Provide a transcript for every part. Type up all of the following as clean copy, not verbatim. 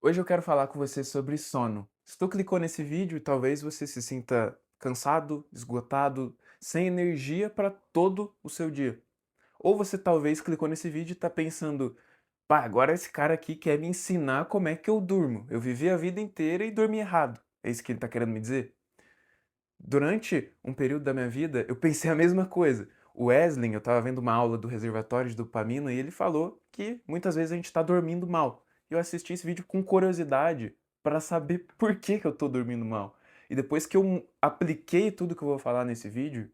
Hoje eu quero falar com você sobre sono. Se tu clicou nesse vídeo, talvez você se sinta cansado, esgotado, sem energia para todo o seu dia. Ou você talvez clicou nesse vídeo e está pensando, pá, agora esse cara aqui quer me ensinar como é que eu durmo. Eu vivi a vida inteira e dormi errado. É isso que ele está querendo me dizer? Durante um período da minha vida, eu pensei a mesma coisa. O Wesley, eu estava vendo uma aula do reservatório de dopamina e ele falou que muitas vezes a gente está dormindo mal. Eu assisti esse vídeo com curiosidade para saber por que que eu estou dormindo mal. E depois que eu apliquei tudo que eu vou falar nesse vídeo,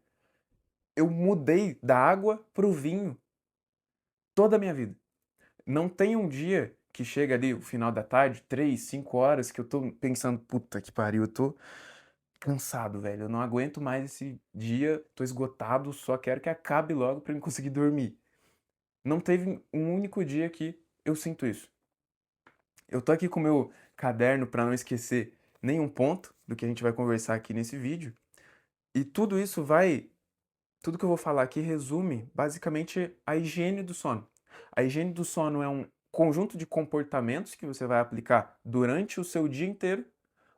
eu mudei da água para o vinho toda a minha vida. Não tem um dia que chega ali o final da tarde, 3, 5 horas, que eu tô pensando, puta que pariu, eu tô cansado, velho. Eu não aguento mais esse dia, tô esgotado, só quero que acabe logo pra eu conseguir dormir. Não teve um único dia que eu sinto isso. Eu tô aqui com o meu caderno pra não esquecer nenhum ponto do que a gente vai conversar aqui nesse vídeo. E tudo que eu vou falar aqui resume basicamente a higiene do sono. A higiene do sono é um conjunto de comportamentos que você vai aplicar durante o seu dia inteiro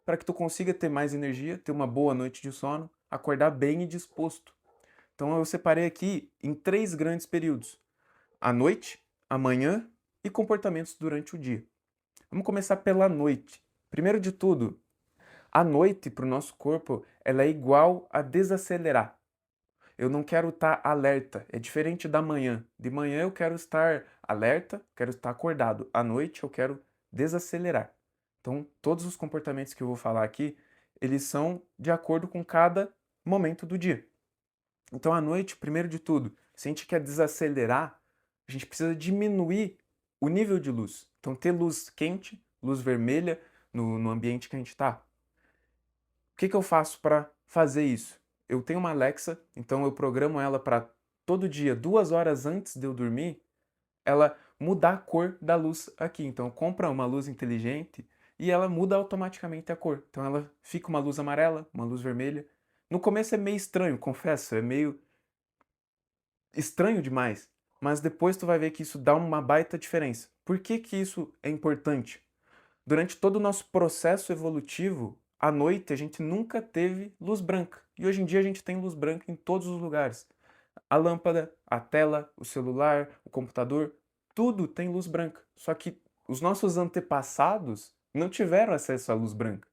para que tu consiga ter mais energia, ter uma boa noite de sono, acordar bem e disposto. Então eu separei aqui em três grandes períodos: a noite, a manhã e comportamentos durante o dia. Vamos começar pela noite. Primeiro de tudo, a noite para o nosso corpo ela é igual a desacelerar. Eu não quero estar alerta, é diferente da manhã. De manhã eu quero estar alerta, quero estar acordado. À noite eu quero desacelerar. Então, todos os comportamentos que eu vou falar aqui, eles são de acordo com cada momento do dia. Então, à noite, primeiro de tudo, se a gente quer desacelerar, a gente precisa diminuir o nível de luz. Então, ter luz quente, luz vermelha no ambiente que a gente está. O que que eu faço para fazer isso? Eu tenho uma Alexa, então eu programo ela para todo dia, 2 horas antes de eu dormir, ela mudar a cor da luz aqui. Então, compra uma luz inteligente e ela muda automaticamente a cor. Então, ela fica uma luz amarela, uma luz vermelha. No começo é meio estranho, confesso, é meio estranho demais, mas depois tu vai ver que isso dá uma baita diferença. Por que que isso é importante? Durante todo o nosso processo evolutivo, à noite a gente nunca teve luz branca. E hoje em dia a gente tem luz branca em todos os lugares. A lâmpada, a tela, o celular, o computador, tudo tem luz branca. Só que os nossos antepassados não tiveram acesso à luz branca.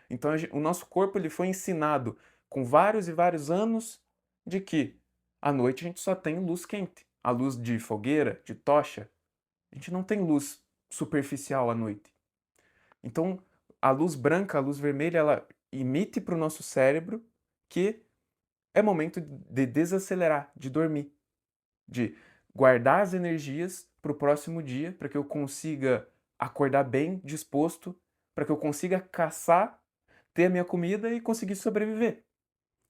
Então o nosso corpo ele foi ensinado com vários e vários anos de que à noite a gente só tem luz quente. A luz de fogueira, de tocha. A gente não tem luz superficial à noite. Então, a luz branca, a luz vermelha, ela emite para o nosso cérebro que é momento de desacelerar, de dormir, de guardar as energias para o próximo dia, para que eu consiga acordar bem, disposto, para que eu consiga caçar, ter a minha comida e conseguir sobreviver.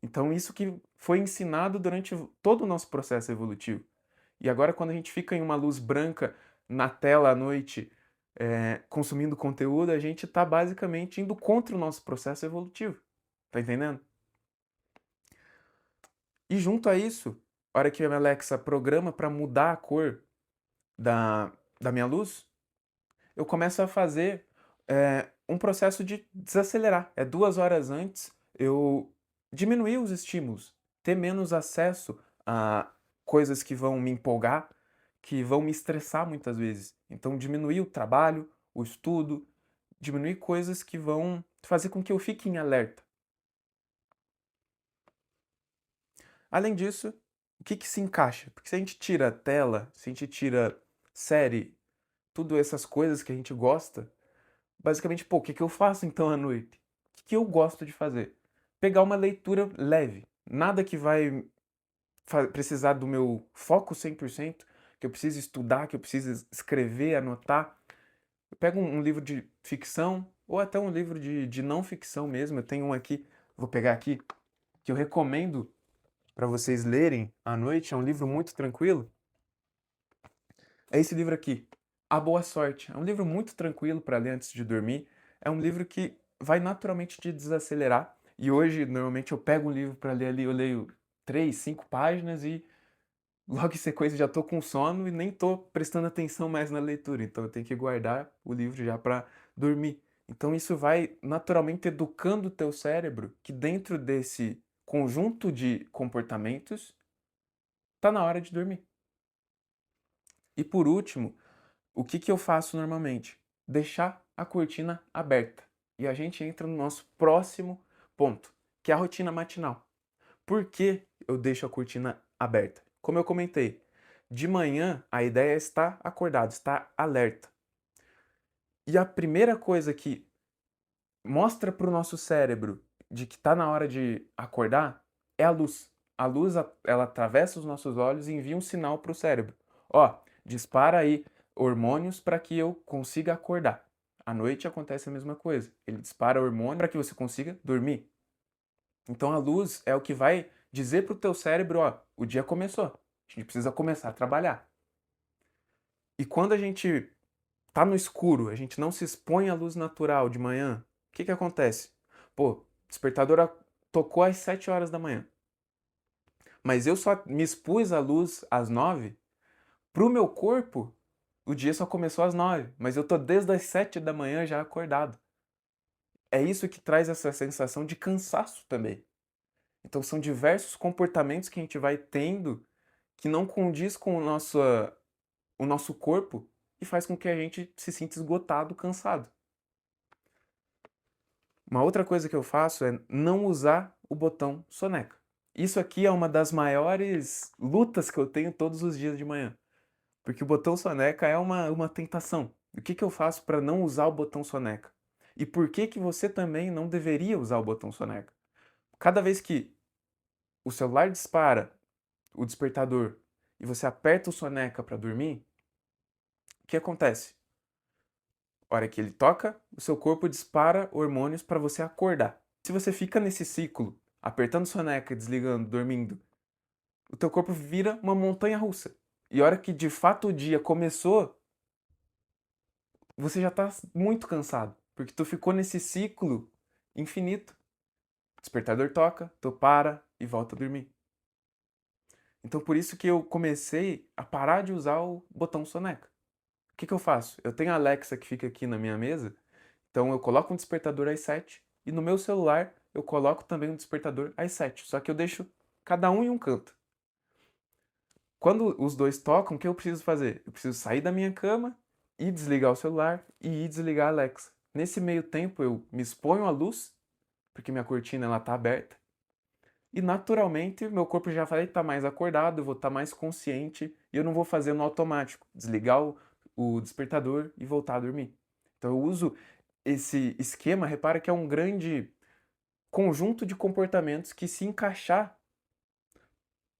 Então, isso que foi ensinado durante todo o nosso processo evolutivo. E agora, quando a gente fica em uma luz branca na tela à noite, consumindo conteúdo, a gente está basicamente indo contra o nosso processo evolutivo. Tá entendendo? E junto a isso, a hora que a minha Alexa programa para mudar a cor da minha luz, eu começo a fazer um processo de desacelerar. É 2 horas antes eu diminuir os estímulos, ter menos acesso a coisas que vão me empolgar, que vão me estressar muitas vezes. Então, diminuir o trabalho, o estudo, diminuir coisas que vão fazer com que eu fique em alerta. Além disso, o que que se encaixa? Porque se a gente tira a tela, se a gente tira série, tudo essas coisas que a gente gosta, basicamente, pô, o que que eu faço então à noite? O que eu gosto de fazer? Pegar uma leitura leve. Nada que vai precisar do meu foco 100%, que eu preciso estudar, que eu preciso escrever, anotar. Eu pego um livro de ficção ou até um livro de não ficção mesmo. Eu tenho um aqui, vou pegar aqui, que eu recomendo para vocês lerem à noite. É um livro muito tranquilo. É esse livro aqui, A Boa Sorte. É um livro muito tranquilo para ler antes de dormir. É um livro que vai naturalmente te desacelerar. E hoje, normalmente, eu pego um livro para ler ali, eu leio 3, 5 páginas e logo em sequência já tô com sono e nem tô prestando atenção mais na leitura, então eu tenho que guardar o livro já para dormir. Então isso vai naturalmente educando o teu cérebro que dentro desse conjunto de comportamentos tá na hora de dormir. E por último, o que eu faço normalmente? Deixar a cortina aberta. E a gente entra no nosso próximo ponto, que é a rotina matinal. Por que eu deixo a cortina aberta? Como eu comentei, de manhã a ideia é estar acordado, estar alerta. E a primeira coisa que mostra para o nosso cérebro de que está na hora de acordar é a luz. A luz, ela atravessa os nossos olhos e envia um sinal para o cérebro. Ó, dispara aí hormônios para que eu consiga acordar. À noite acontece a mesma coisa. Ele dispara hormônio para que você consiga dormir. Então a luz é o que vai dizer para o teu cérebro, ó, o dia começou. A gente precisa começar a trabalhar. E quando a gente tá no escuro, a gente não se expõe à luz natural de manhã, o que acontece? Pô, despertador tocou às 7 horas da manhã. Mas eu só me expus à luz às 9. Pro meu corpo, o dia só começou às 9, mas eu tô desde as 7 da manhã já acordado. É isso que traz essa sensação de cansaço também. Então são diversos comportamentos que a gente vai tendo que não condiz com o nosso corpo e faz com que a gente se sinta esgotado, cansado. Uma outra coisa que eu faço é não usar o botão soneca. Isso aqui é uma das maiores lutas que eu tenho todos os dias de manhã, porque o botão soneca é uma tentação. O que eu faço para não usar o botão soneca? E por que você também não deveria usar o botão soneca? Cada vez que o celular dispara o despertador e você aperta o soneca para dormir, o que acontece? A hora que ele toca, o seu corpo dispara hormônios para você acordar. Se você fica nesse ciclo, apertando soneca, desligando, dormindo, o teu corpo vira uma montanha russa. E a hora que de fato o dia começou, você já está muito cansado, porque tu ficou nesse ciclo infinito. O despertador toca, tu para e volta a dormir. Então por isso que eu comecei a parar de usar o botão soneca. O que eu faço? Eu tenho a Alexa que fica aqui na minha mesa, então eu coloco um despertador às 7 e no meu celular eu coloco também um despertador às 7, só que eu deixo cada um em um canto. Quando os dois tocam, o que eu preciso fazer? Eu preciso sair da minha cama e desligar o celular e ir desligar a Alexa. Nesse meio tempo eu me exponho à luz, porque minha cortina ela tá aberta, e naturalmente meu corpo já vai estar mais acordado, eu vou estar mais consciente e eu não vou fazer no automático, desligar o despertador e voltar a dormir. Então eu uso esse esquema, repara que é um grande conjunto de comportamentos que se encaixar,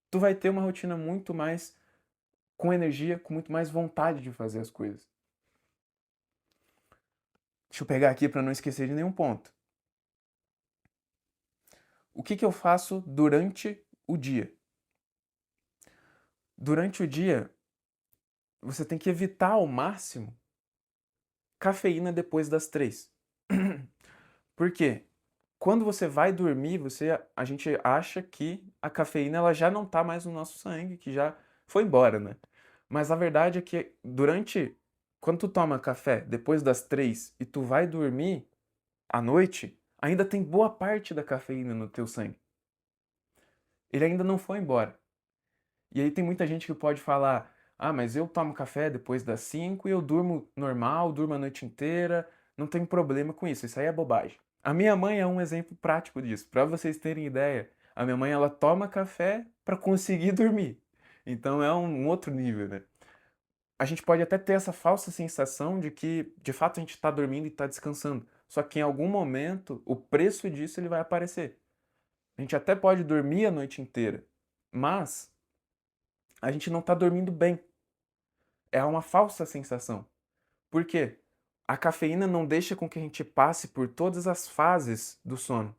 tu vai ter uma rotina muito mais com energia, com muito mais vontade de fazer as coisas. Deixa eu pegar aqui para não esquecer de nenhum ponto. O que eu faço durante o dia? Durante o dia, você tem que evitar ao máximo cafeína depois das 3. Por quê? Quando você vai dormir, a gente acha que a cafeína ela já não está mais no nosso sangue, que já foi embora, né? Mas a verdade é que quando tu toma café depois das 3 e tu vai dormir à noite, ainda tem boa parte da cafeína no teu sangue. Ele ainda não foi embora. E aí tem muita gente que pode falar: ah, mas eu tomo café depois das 5 e eu durmo normal, durmo a noite inteira, não tem problema com isso. Isso aí é bobagem. A minha mãe é um exemplo prático disso. Para vocês terem ideia, a minha mãe ela toma café para conseguir dormir. Então é um outro nível, né? A gente pode até ter essa falsa sensação de que de fato a gente está dormindo e está descansando. Só que em algum momento o preço disso ele vai aparecer. A gente até pode dormir a noite inteira, mas a gente não está dormindo bem. É uma falsa sensação. Por quê? A cafeína não deixa com que a gente passe por todas as fases do sono.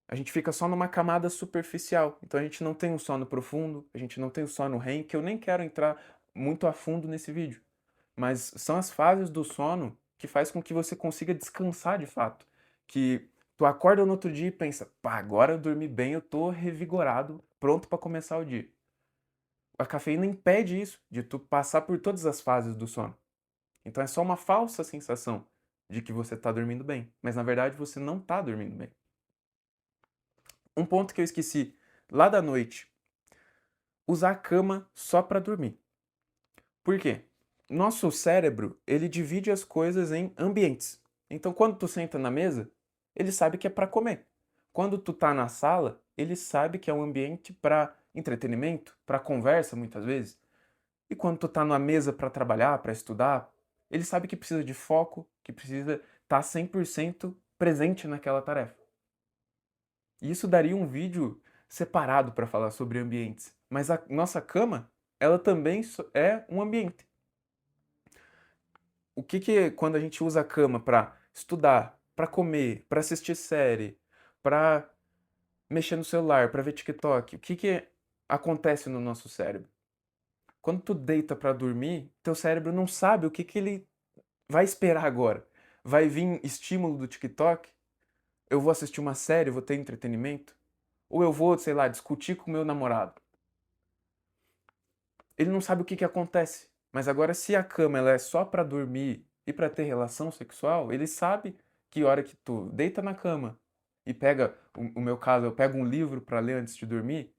A gente fica só numa camada superficial. Então a gente não tem um sono profundo, a gente não tem o sono REM, que eu nem quero entrar muito a fundo nesse vídeo. Mas são as fases do sono que faz com que você consiga descansar de fato. Que tu acorda no outro dia e pensa, pá, agora eu dormi bem, eu tô revigorado, pronto para começar o dia. A cafeína impede isso, de tu passar por todas as fases do sono. Então é só uma falsa sensação de que você está dormindo bem, mas na verdade você não está dormindo bem. Um ponto que eu esqueci lá da noite, usar a cama só para dormir. Por quê? Nosso cérebro, ele divide as coisas em ambientes. Então quando tu senta na mesa, ele sabe que é para comer. Quando tu tá na sala, ele sabe que é um ambiente para entretenimento, para conversa muitas vezes. E quando tu tá na mesa para trabalhar, para estudar, ele sabe que precisa de foco, que precisa estar 100% presente naquela tarefa. E isso daria um vídeo separado para falar sobre ambientes. Mas a nossa cama, ela também é um ambiente. O que que quando a gente usa a cama para estudar, para comer, para assistir série, para mexer no celular, para ver TikTok, o que que acontece no nosso cérebro? Quando tu deita para dormir, teu cérebro não sabe o que que ele vai esperar agora. Vai vir estímulo do TikTok? Eu vou assistir uma série, vou ter entretenimento? Ou eu vou, sei lá, discutir com meu namorado? Ele não sabe o que que acontece. Mas agora, se a cama ela é só para dormir e para ter relação sexual, ele sabe que hora que tu deita na cama e pega, o meu caso, eu pego um livro para ler antes de dormir,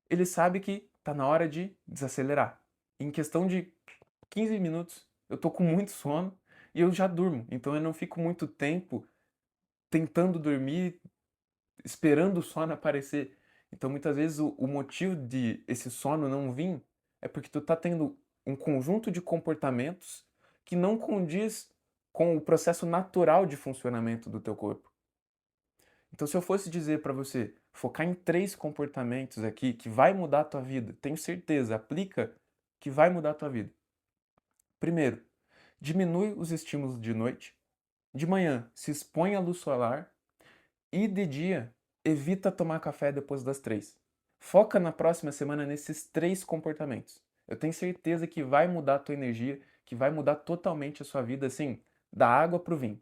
ele sabe que tá na hora de desacelerar. Em questão de 15 minutos, eu tô com muito sono e eu já durmo. Então eu não fico muito tempo tentando dormir, esperando o sono aparecer. Então muitas vezes o motivo de esse sono não vir é porque tu tá tendo um conjunto de comportamentos que não condiz com o processo natural de funcionamento do teu corpo. Então se eu fosse dizer para você focar em 3 comportamentos aqui que vai mudar a tua vida, tenho certeza, aplica que vai mudar a tua vida. Primeiro, diminui os estímulos de noite. De manhã, se expõe à luz solar. E de dia, evita tomar café depois das 3. Foca na próxima semana nesses 3 comportamentos. Eu tenho certeza que vai mudar a tua energia, que vai mudar totalmente a sua vida, assim, da água pro vinho.